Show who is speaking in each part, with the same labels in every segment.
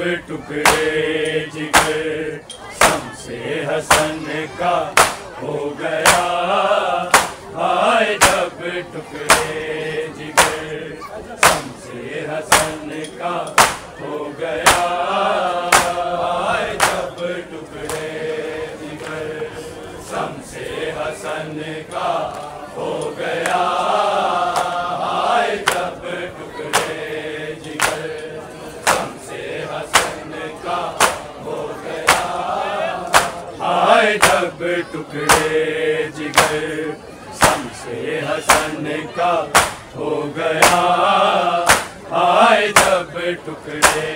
Speaker 1: टुकड़े जिगर शम्से हसन का हो गया। हाय जब टुकड़े जिगर शम्से हसन का हो गया। हाय जब टुकड़े जिगर शम्से हसन का हो गया। हाय जब टुकड़े जिगर शम्से हसन का हो गया। हाय जब टुकड़े जिगर शम्से हसन का हो गया। हाय जब टुकड़े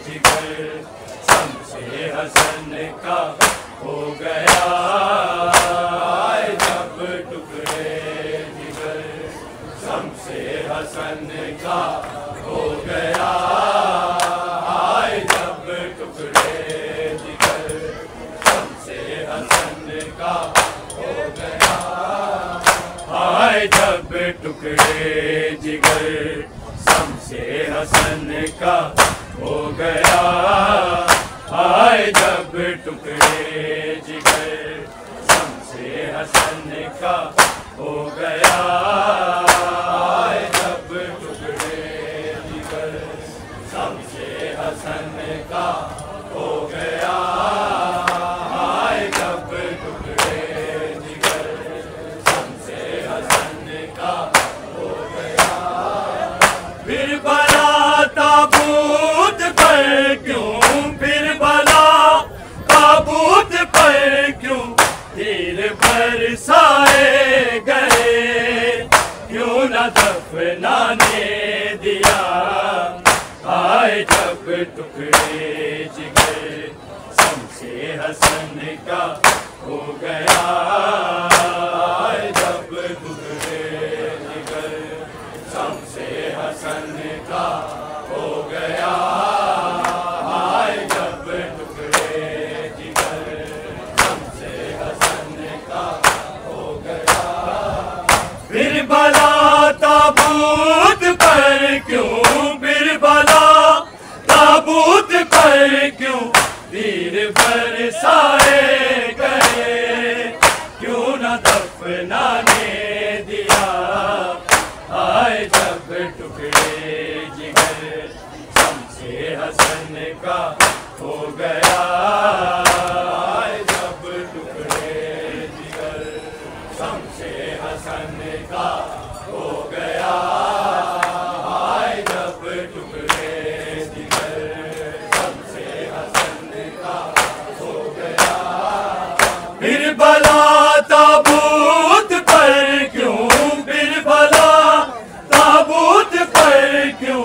Speaker 1: जिगर शम्से हसन का हो गया। हाय जब टुकड़े जिगर शम्से हसन का हो गया। हाय जब टुकड़े जिगर शम्से हसन का हो गया। हाय जब टुकड़े जिगर शम्से हसन का हो गया। हाय जब टुकड़े जिगर शम्से हसन का हो गया। हाय जब टुकड़े जिगर शम्से हसन का हो गया। हाय जब टुकड़े जिगर शम्से हसन का हो गया। फिर भला ताबूत पर क्यों, फिर भला ताबूत पर क्यों तीर बरसाए गए। क्यों न दफनाने दिया। हाय जब टुकड़े जिगर शम्से हसन का हो गया। हाय जब टुकड़े जिगर शम्से हसन का हो गया। हाय जब टुकड़े जिगर शम्से हसन का हो गया। फिर भला ताबूत पर क्यों, फिर भला ताबूत पर क्यों तीर बरसाए गए। क्यों न दफनाने दिया। हाय जब टुकड़े जिगर शम्से हसन का हो गया। हाय जब टुकड़े जिगर शम्से हसन का हो गया। हाय जब टुकड़े जिगर शम्से हसन का हो गया। फिर भला ताबूत पर क्यों, फिर भला ताबूत पर क्यों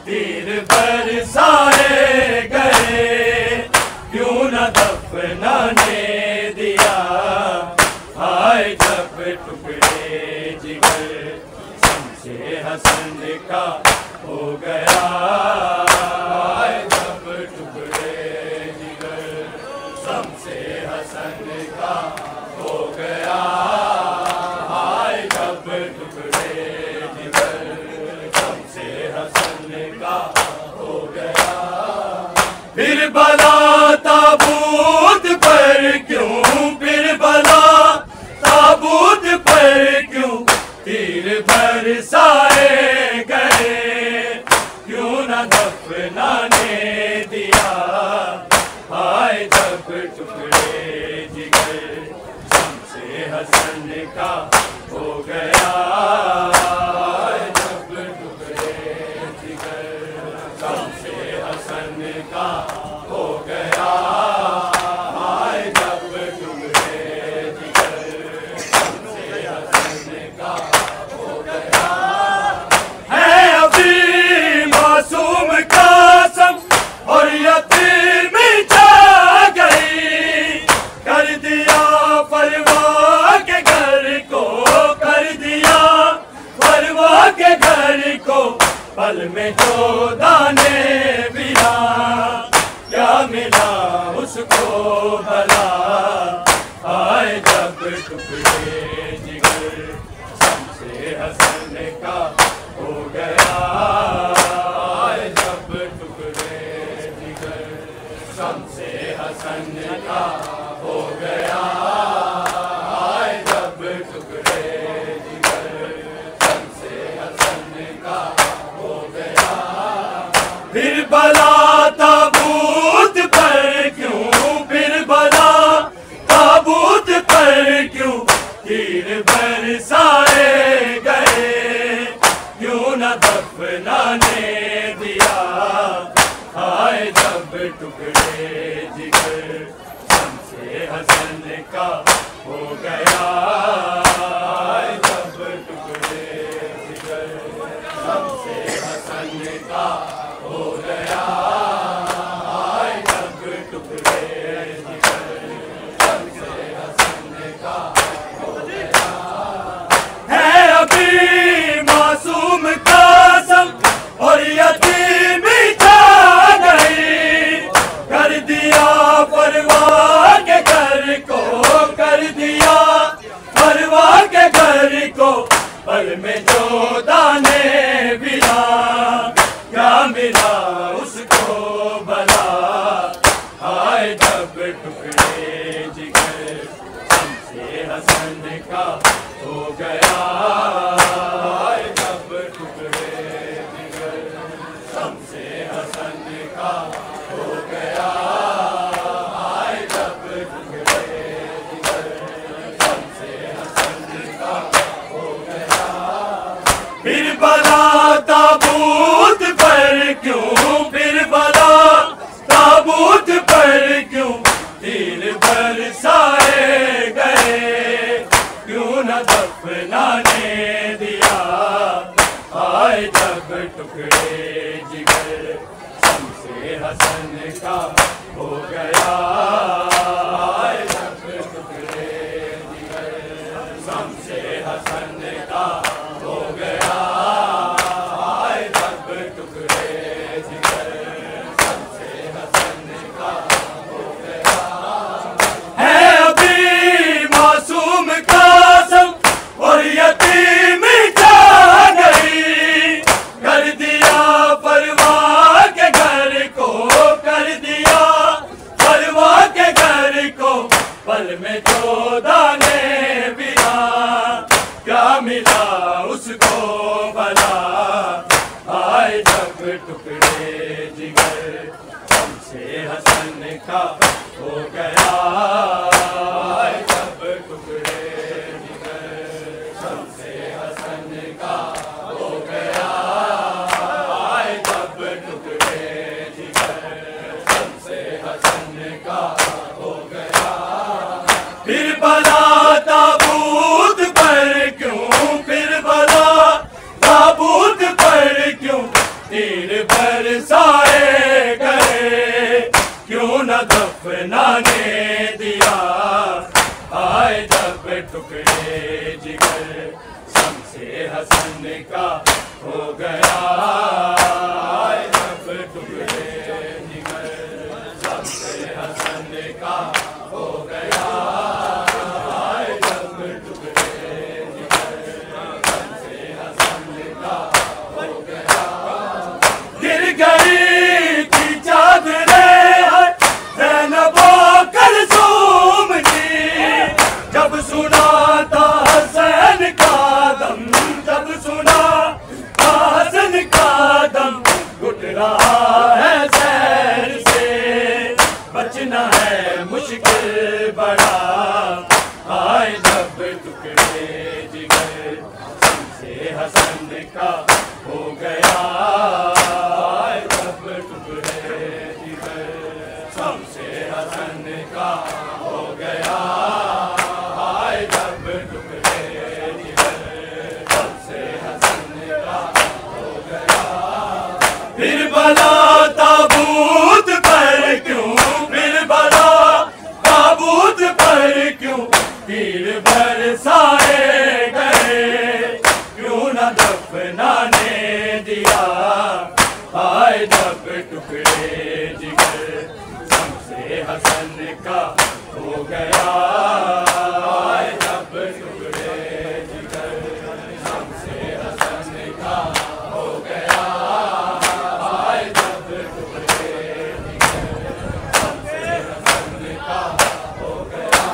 Speaker 1: तीर बरसाए गए। क्यों न दफनाने दिया। हाय जब टुकड़े जिगर शम्से हसन का हो गया। हाय जब टुकड़े जिगर शम्से हसन का हो गया। हाय जब टुकड़े जिगर शम्से हसन का हो गया। फिर भला ताबूत पर क्यों, फिर भला ताबूत पर क्यों तीर बरसाए गए। क्यों न दफनाने दिया। हाय जब टुकड़े जिगर शम्से हसन का हो गया। हाय जब टुकड़े जिगर शम्से हसन का हो गया। हाय जब टुकड़े जिगर शम्से हसन का हो गया। है अभी मासूम कासम और यतीम जा गई। कर दिया परवाह के घर को, कर दिया परवाह के घर को। पल में जो दाने मिला, क्या मिला उसको भला। हाय जब टुकड़े जिगर शम्से हसन का हो गया। हाय जब टुकड़े जिगर हसन का हो गया जब टुकड़े जिगर, शम्से हसन का हो गया जब टुकड़े जिगर, शम्से हसन का हो गया। फिर बला ताबूत पर क्यों, फिर बला ताबूत पर क्यों तीर बरसाए गए, क्यों न दफनाने दिया आए जब टुकड़े जिगर, शम्से हसन का हो गया आए जब टुकड़े जिगर, शम्से हसन का हो गया आए जब टुकड़े जिगर, शम्से हसन का हो गया। है अभी मासूम कासम और यतीम जा गई, कर दिया परवाह के घर को, कर दिया परवाह के घर को, पल में जो दाने बिना क्या मिला उसको भला आए जब टुकड़े जिगर, शम्से हसन का हो गया आए जब टुकड़े जिगर, शम्से हसन का हो गया आए जब टुकड़े जिगर, शम्से हसन का हो गया। फिर बला ताबूत पर क्यों, फिर बला ताबूत पर क्यों तीर बरसाए गए, क्यों न दफनाने दिया आए जब टुकड़े जिगर, शम्से हसन का हो गया आए जब टुकड़े जिगर, शम्से हसन का हो गया आए जब टुकड़े जिगर, शम्से हसन का हो गया। गिर गई थी चादरें ज़ैनबो कलसूम की, जब सुना था हसन का दम, जब सुना था हसन का दम, घुट रहा है सैर से बचना है मुश्किल बड़ा आए जब टुकड़े जिगर, शम्से हसन का हो गया आए जब टुकड़े जिगर, शम्से हसन का हो गया आए जब टुकड़े जिगर, शम्से हसन का हो गया। फिर बला ताबूत पर क्यों, फिर बला ताबूत पर क्यों तीर बरसाए गए, क्यों न दफनाने दिया आए जब टुकड़े जिगर, शम्से हसन का हो गया आए जब टुकड़े जिगर, शम्से हसन का हो गया आए जब टुकड़े जिगर, शम्से हसन का हो गया।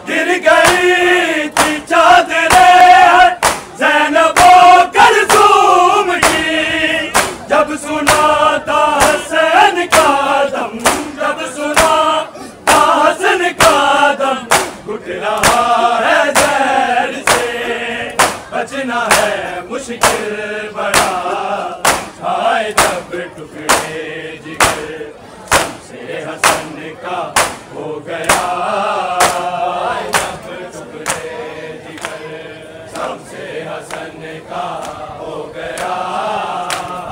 Speaker 1: गिर गई थी चादरें ज़ैनबो कलसूम की, जब सुना था हसन का दम, जब सुना था हसन का दम, घुट रहा है जहर से बचना है मुश्किल बड़ा आए जब टुकड़े जिगर, शम्से हसन का हो गया आए जब टुकड़े जिगर, शम्से हसन का हो गया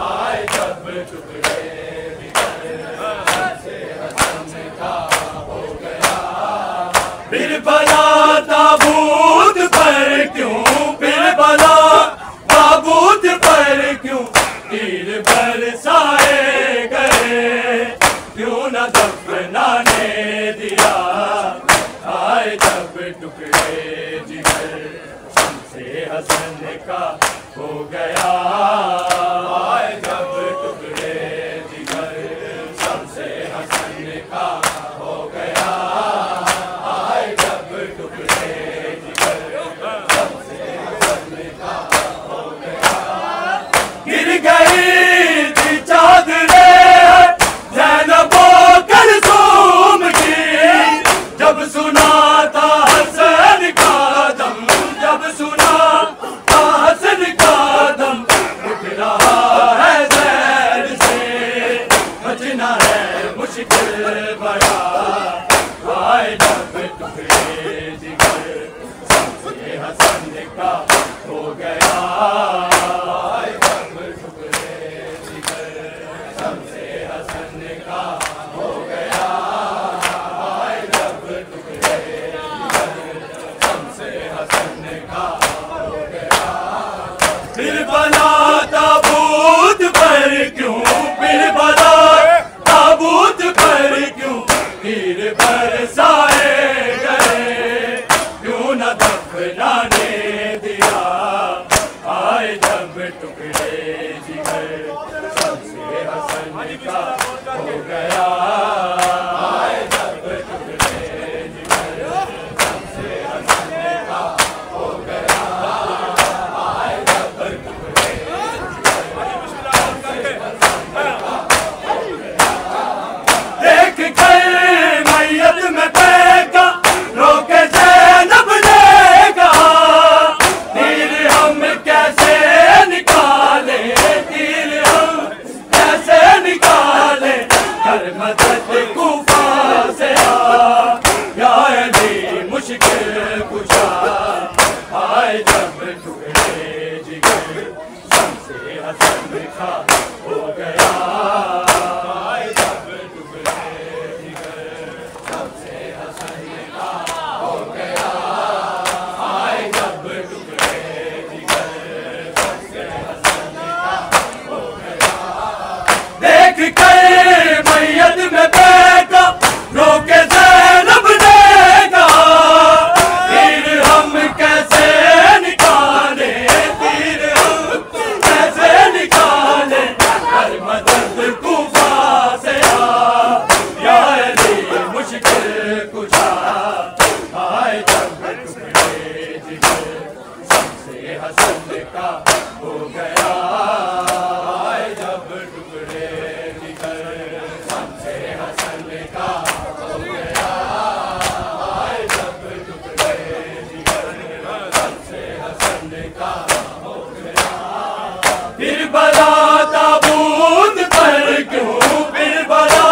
Speaker 1: आए जब टुकड़े जिगर, शम्से हसन का हो गया। फिर बला ताबूत पर क्यों, फिर बला ताबूत पर क्यों तीर बरसाए गए, क्यों न दफनाने दिया आए जब टुकड़े जिगर, शम्से हसन का हो गया आए जब टुकड़े जिगर, शम्से हसन का हो गया आए जब टुकड़े जिगर। हसन का हो गया। फिर बना ताबूत पर क्यों, फिर बना ताबूत पर क्यों तीर बरसाए गए, क्यों न दफनाने दिया, आए जब टुकड़े जिगर सबसे हसन का हो गया, आए जब टुकड़े जिगर सबसे हसन का हो गया, आए जब टुकड़े देख कर मैयत में फेंका, रोके ज़ैनब ने कहा, तीर हम कैसे निकाले, तीर हम कैसे निकाले, कर मदद कूफा से आ, या अली मुश्किल कुशा, आए जब टुकड़े जिगर सबसे हसन का हो गया, आए जब टुकड़े जिगर सबसे हसन का हो गया, आए जब टुकड़े जिगर सबसे हसन का हो गया। देख कर मैयत में फेंका, रोके ज़ैनब ने कहा, तीर हम कैसे निकाले, तीर हम कैसे निकाले, कर मदद कूफा से आ, या अली मुश्किल कुशा, आए जब टुकड़े जिगर सबसे हसन का हो गया, आए जब टुकड़े जिगर सबसे हसन का हो गया, आए जब टुकड़े जिगर सबसे हसन का हो गया। फिर बना ताबूत पर क्यों, फिर बना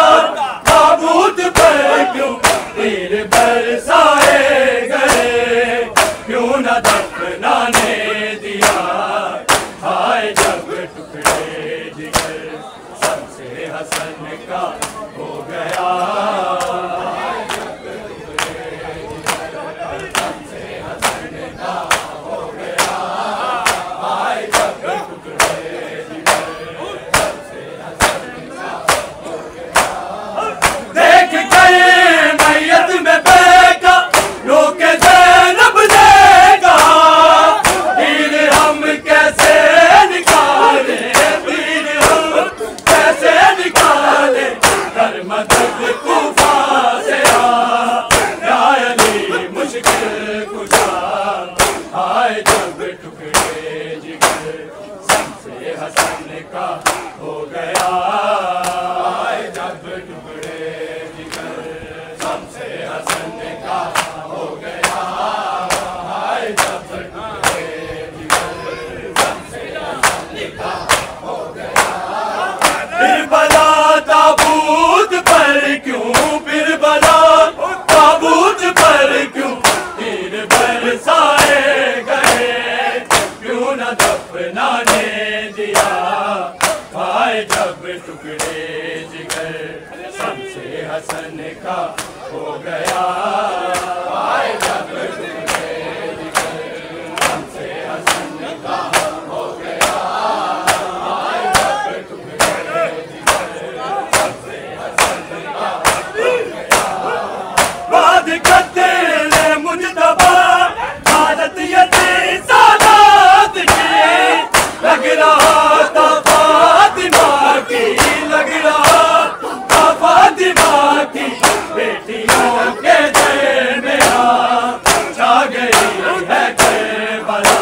Speaker 1: ताबूत पर क्यों तीर बरसाए गए, क्यों न दफनाने दिया, आए जब टुकड़े जिगर सबसे हसन का हो गया, आए जब टुकड़े जिगर सबसे हसन का हो गया, आए जब टुकड़े जिगर सबसे हसन का हो गया। देख कर मैयत में फेंका, रोके ज़ैनब ने कहा, तीर हम कैसे निकाले, तीर हम कैसे निकाले, कर मदद कूफा से आ, या अली मुश्किल कुशा, आए जब टुकड़े जिगर सबसे हसन का हो गया, आए जब टुकड़े जिगर सबसे हसन का हो गया, आए जब टुकड़े जिगर सबसे हसन का हो गया। फिर बना ताबूत पर क्यों, फिर बना ताबूत पर क्यों तीर बरसाए गए, क्यों न दफनाने दिया, आए जब टुकड़े जिगर सबसे हसन का हो गया, आए जब टुकड़े जिगर सबसे हसन का हो गया, आए जब टुकड़े जिगर सबसे हसन का हो गया। बाद कत्ल मुजतबा हालत ये थी सादात की, लग रहा था फातिमा की, लग रहा था फातिमा की, बेटियों के दिल में आ छा गई है करबला,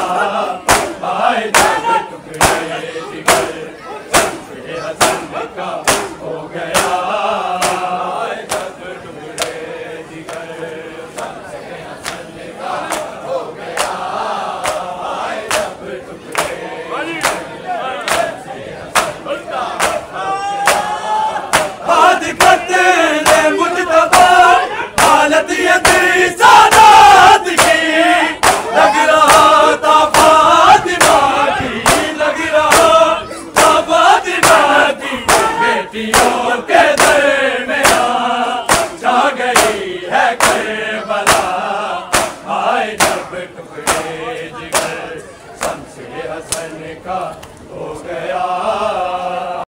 Speaker 1: आए जब टुकड़े जिगर सबसे हसन का हो गया, आए जब टुकड़े जिगर सबसे हसन का हो गया, आए जब टुकड़े सबसे हसन का हो गया। बाद कत्ल मुजतबा हालत ये थी सादात की, लग रहा था फातिमा की, लग रहा था फातिमा की, बेटियों के दिल में